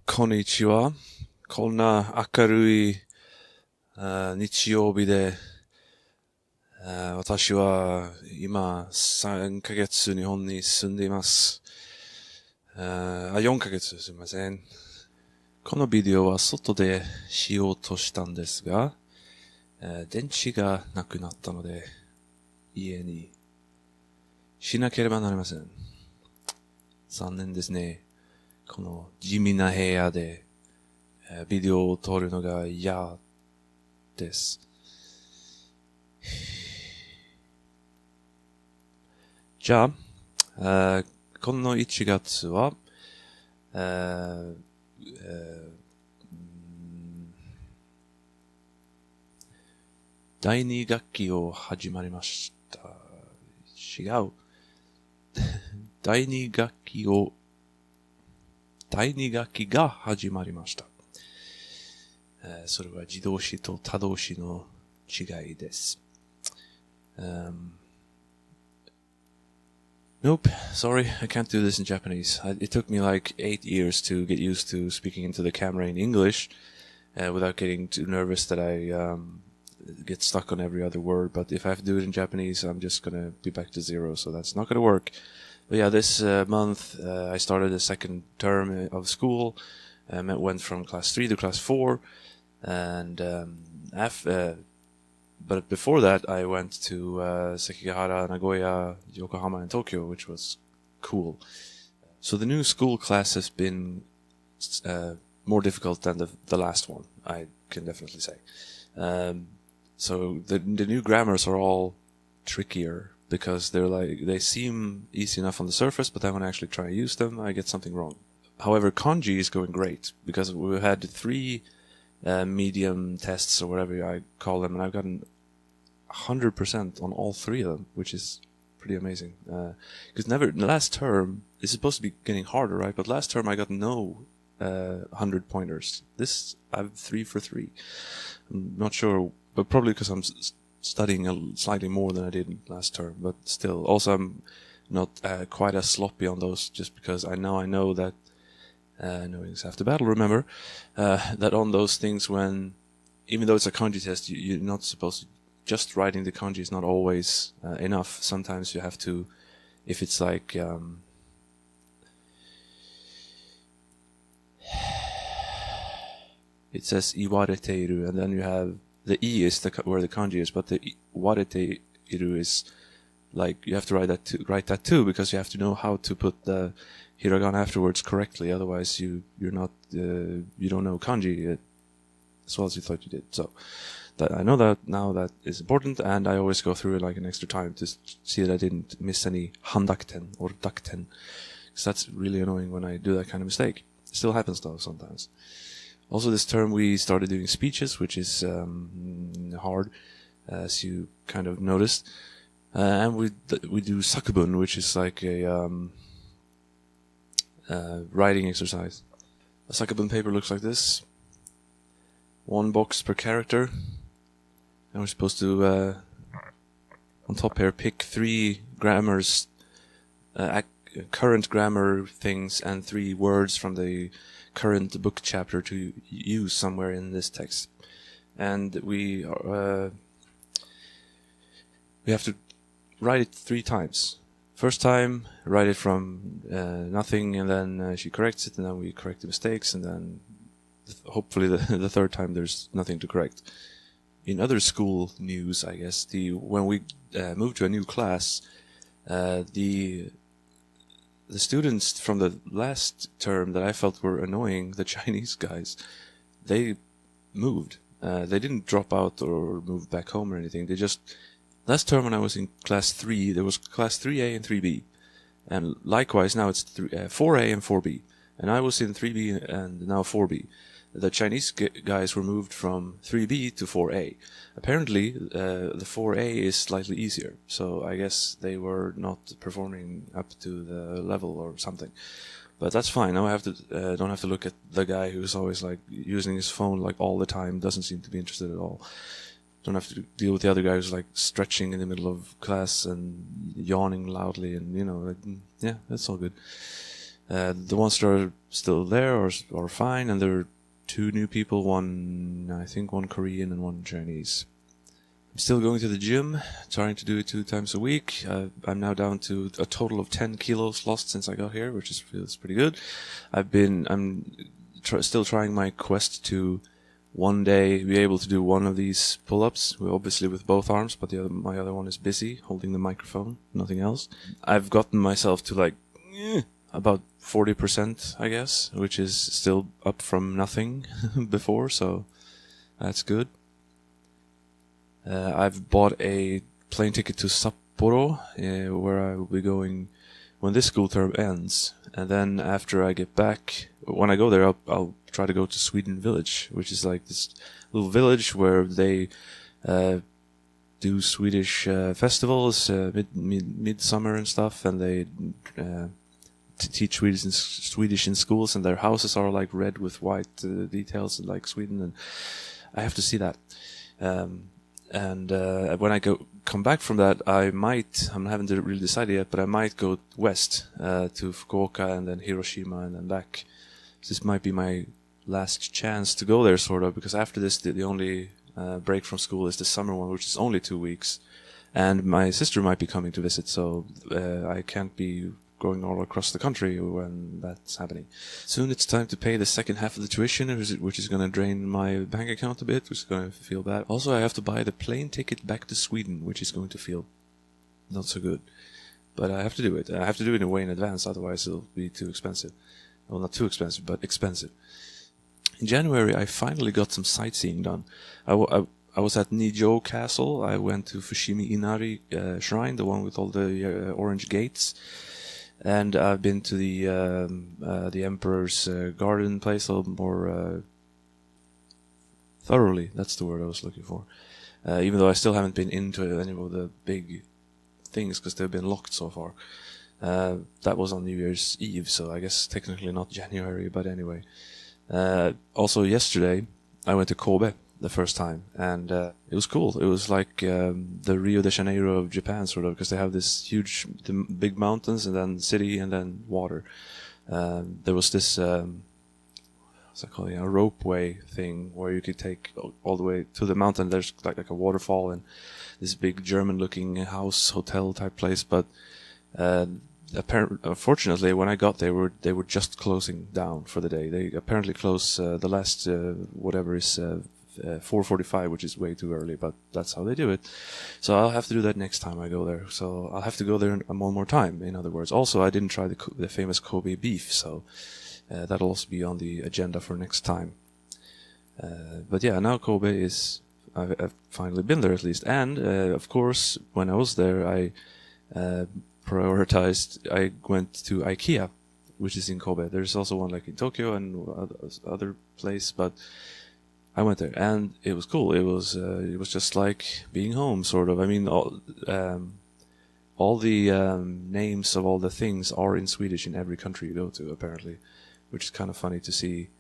こんにちは。こんな明るい日曜日で、私は今3ヶ月日本に住んでいます。4ヶ月すみません。このビデオは外でしようとしたんですが、電池がなくなったので、家にしなければなりません。残念ですね。この地味な部屋で、ビデオを撮るのが嫌です。じゃあ、この1月は、第2学期を始まりました。違う。第2学期が始まりました。それは自動詞と他動詞の違いです。Nope, sorry, I can't do this in Japanese. It took me like 8 years to get used to speaking into the camera in English, without getting too nervous that I get stuck on every other word. But if I have to do it in Japanese, I'm just gonna be back to zero, so that's not gonna work. But yeah, this month I started the second term of school. Went from class 3 to class 4, and but before that I went to Sekigahara, Nagoya, Yokohama, and Tokyo, which was cool. So the new school class has been more difficult than the last one, I can definitely say. So the new grammars are all trickier, because they seem easy enough on the surface, but then when I actually try to use them, I get something wrong. However, kanji is going great, because we had 3 medium tests, or whatever I call them, and I've gotten 100% on all 3 of them, which is pretty amazing. Because last term, it's supposed to be getting harder, right? But last term I got no 100 pointers. This, I have 3 for 3. I'm not sure, but probably because I'm studying slightly more than I did last term, but still. Also, I'm not quite as sloppy on those, just because I know that knowing is half the battle, remember, that on those things, when, even though it's a kanji test, you're not supposed to, just writing the kanji is not always enough. Sometimes you have to, if it's like, it says iwareteiru, and then you have, the I is where the kanji is, but the iwareteiru is, like, you have to write that too, because you have to know how to put the hiragana afterwards correctly. Otherwise, you don't know kanji as well as you thought you did. So I know that now that is important, and I always go through it like an extra time to see that I didn't miss any handakten or dakten, because that's really annoying when I do that kind of mistake. It still happens though sometimes. Also, this term we started doing speeches, which is hard, as you kind of noticed. And we do sakubun, which is like a writing exercise. A sakubun paper looks like this. 1 box per character. And we're supposed to, on top here, pick 3 grammars, current grammar things, and 3 words from the current book chapter to use somewhere in this text. And we have to write it 3 times. First time, write it from nothing, and then she corrects it, and then we correct the mistakes, and then hopefully the 3rd time there's nothing to correct. In other school news, I guess, when we moved to a new class, the students from the last term that I felt were annoying, the Chinese guys, they moved. They didn't drop out or move back home or anything. They just, last term when I was in class 3, there was class 3A and 3B. And likewise, now it's 4A and 4B. And I was in 3B and now 4B. The Chinese guys were moved from 3B to 4A. Apparently, the 4A is slightly easier, so I guess they were not performing up to the level or something. But that's fine. Now I have to don't have to look at the guy who's always like using his phone like all the time. Doesn't seem to be interested at all. don't have to deal with the other guy who's like stretching in the middle of class and yawning loudly, and like, yeah, that's all good. The ones that are still there are fine, and there are 2 new people, I think one Korean and one Chinese. I'm still going to the gym, trying to do it 2 times a week. I'm now down to a total of 10 kilos lost since I got here, which feels pretty good. I'm still trying my quest to one day be able to do one of these pull-ups, obviously with both arms, but my other one is busy holding the microphone, nothing else. I've gotten myself to like about 40%, I guess, which is still up from nothing before, so that's good. I've bought a plane ticket to Sapporo, where I will be going when this school term ends, and then after I get back, when I go there, I'll try to go to Sweden Village, which is like this little village where they do Swedish festivals, midsummer and stuff, and they teach Swedish in schools, and their houses are like red with white details, like Sweden, and I have to see that. And when I come back from that, I haven't really decided yet, but I might go west to Fukuoka and then Hiroshima and then back. So this might be my last chance to go there, sort of, because after this, the only break from school is the summer one, which is only 2 weeks. And my sister might be coming to visit, so I can't be going all across the country when that's happening. Soon it's time to pay the second half of the tuition, which is going to drain my bank account a bit, which is going to feel bad. Also, I have to buy the plane ticket back to Sweden, which is going to feel not so good. But I have to do it. I have to do it in a way in advance, otherwise it'll be too expensive. Well, not too expensive, but expensive. In January, I finally got some sightseeing done. I was at Nijo Castle. I went to Fushimi Inari Shrine, the one with all the orange gates. And I've been to the Emperor's Garden place a little more thoroughly. That's the word I was looking for. Even though I still haven't been into any of the big things because they've been locked so far. That was on New Year's Eve, so I guess technically not January, but anyway. Also yesterday, I went to Kobe the first time, and it was cool. It was like the Rio de Janeiro of Japan, sort of, because they have this big mountains and then city and then water. There was this what's that called? A ropeway thing where you could take all the way to the mountain. There's like a waterfall and this big German-looking hotel type place, but unfortunately, when I got there, they were just closing down for the day. They apparently close the last whatever is 4:45, which is way too early, but that's how they do it. So I'll have to do that next time I go there. So I'll have to go there one more time, in other words. Also, I didn't try the famous Kobe beef, so that'll also be on the agenda for next time. But yeah, now Kobe is... I've finally been there at least. And, of course, when I was there, I went to IKEA, which is in Kobe. There's also one like in Tokyo and other place, but I went there and it was cool. It was just like being home, sort of. I mean, all the names of all the things are in Swedish in every country you go to, apparently, which is kind of funny to see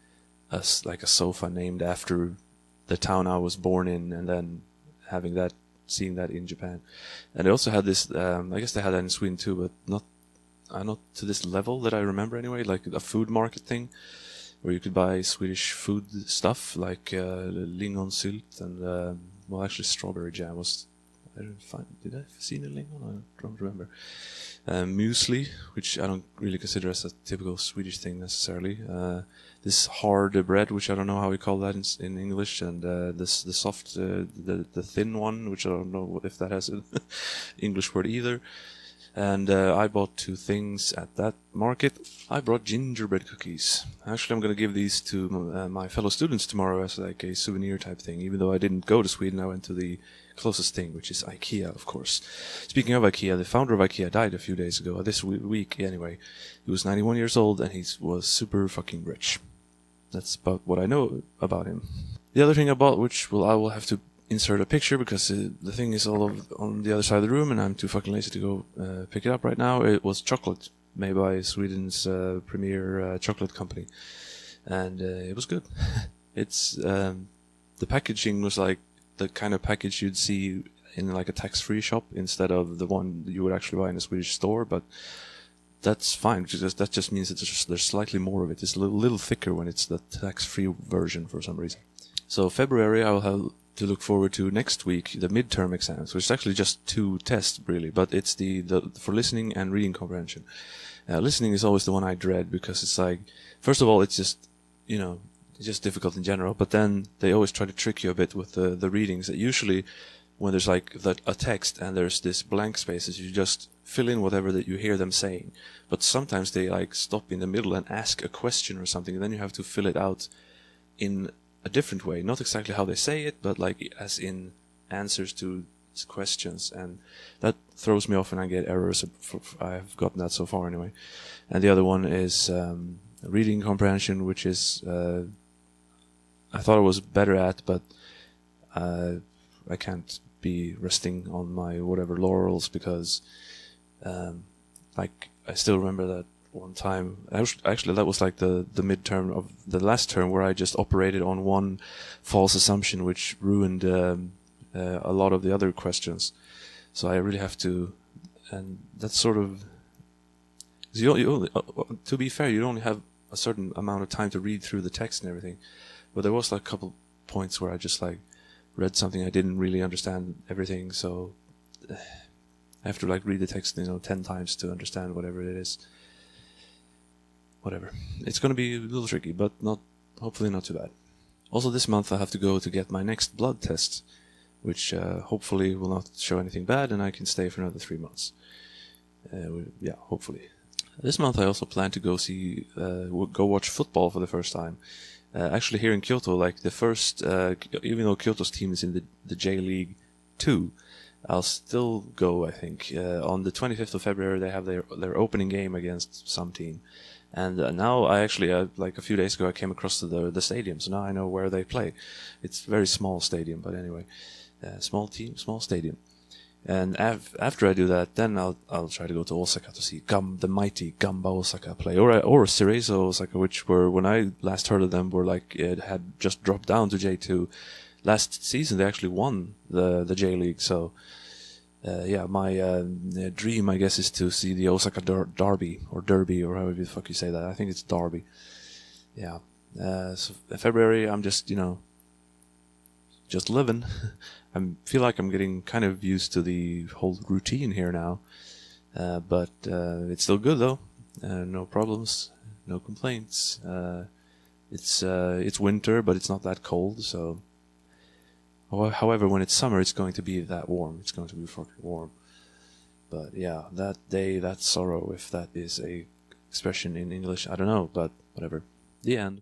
like a sofa named after the town I was born in, and then seeing that in Japan. And they also had this, I guess they had that in Sweden too, but not to this level that I remember anyway, like a food market thing, where you could buy Swedish food stuff, like lingonsylt and, well, actually strawberry jam was, did I see the lingon? I don't remember. Muesli, which I don't really consider as a typical Swedish thing necessarily. This hard bread, which I don't know how we call that in English, and the soft, the thin one, which I don't know if that has an English word either. And I bought 2 things at that market. I brought gingerbread cookies. Actually, I'm going to give these to my fellow students tomorrow as like a souvenir type thing. Even though I didn't go to Sweden, I went to the closest thing, which is IKEA, of course. Speaking of IKEA, the founder of IKEA died a few days ago. This week, anyway. He was 91 years old, and he was super fucking rich. That's about what I know about him. The other thing I bought, which I will have to insert a picture because the thing is all on the other side of the room and I'm too fucking lazy to go pick it up right now. It was chocolate made by Sweden's premier chocolate company, and it was good. It's the packaging was like the kind of package you'd see in like a tax-free shop instead of the one you would actually buy in a Swedish store, but that's fine, because that just means that there's slightly more of it. It's a little thicker when it's the tax-free version for some reason. So February I'll have to look forward to next week, the midterm exams, which is actually just 2 tests really, but it's the for listening and reading comprehension. Listening is always the one I dread, because it's like, first of all, it's just, it's just difficult in general, but then they always try to trick you a bit with the readings. That usually, when there's like a text and there's this blank spaces, you just fill in whatever that you hear them saying. But sometimes they like stop in the middle and ask a question or something, and then you have to fill it out in a different way. Not exactly how they say it, but like as in answers to questions, and that throws me off when I get errors. I've gotten that so far anyway. And the other one is reading comprehension, which is I thought I was better at, but I can't be resting on my whatever laurels, because like I still remember that one time, actually that was like the midterm of the last term, where I just operated on one false assumption which ruined a lot of the other questions. So I really have to, and that's sort of, you only, to be fair, you only have a certain amount of time to read through the text and everything, but there was like a couple points where I just like read something, I didn't really understand everything, so I have to like read the text 10 times to understand whatever it is. Whatever. It's going to be a little tricky, but hopefully not too bad. Also this month I have to go to get my next blood test, which hopefully will not show anything bad, and I can stay for another 3 months. Yeah, hopefully. This month I also plan to go watch football for the first time. Actually here in Kyoto, like the first, even though Kyoto's team is in the J-League 2, I'll still go, I think. On the 25th of February they have their opening game against some team. And now I actually, like a few days ago, I came across to the stadium, so now I know where they play. It's a very small stadium, but anyway, small team, small stadium. And after I do that, then I'll try to go to Osaka to see the mighty Gamba Osaka play, or Cerezo Osaka, which were, when I last heard of them, were like, it had just dropped down to J2. Last season they actually won the J League, so. Yeah, my dream, I guess, is to see the Osaka Derby, or Derby, or however the fuck you say that. I think it's Derby. Yeah. So February, I'm just, just living. I feel like I'm getting kind of used to the whole routine here now. But it's still good, though. No problems, no complaints. It's winter, but it's not that cold, so... However, when it's summer, it's going to be that warm. It's going to be fucking warm. But yeah, that day, that sorrow, if that is a expression in English, I don't know, but whatever. The end.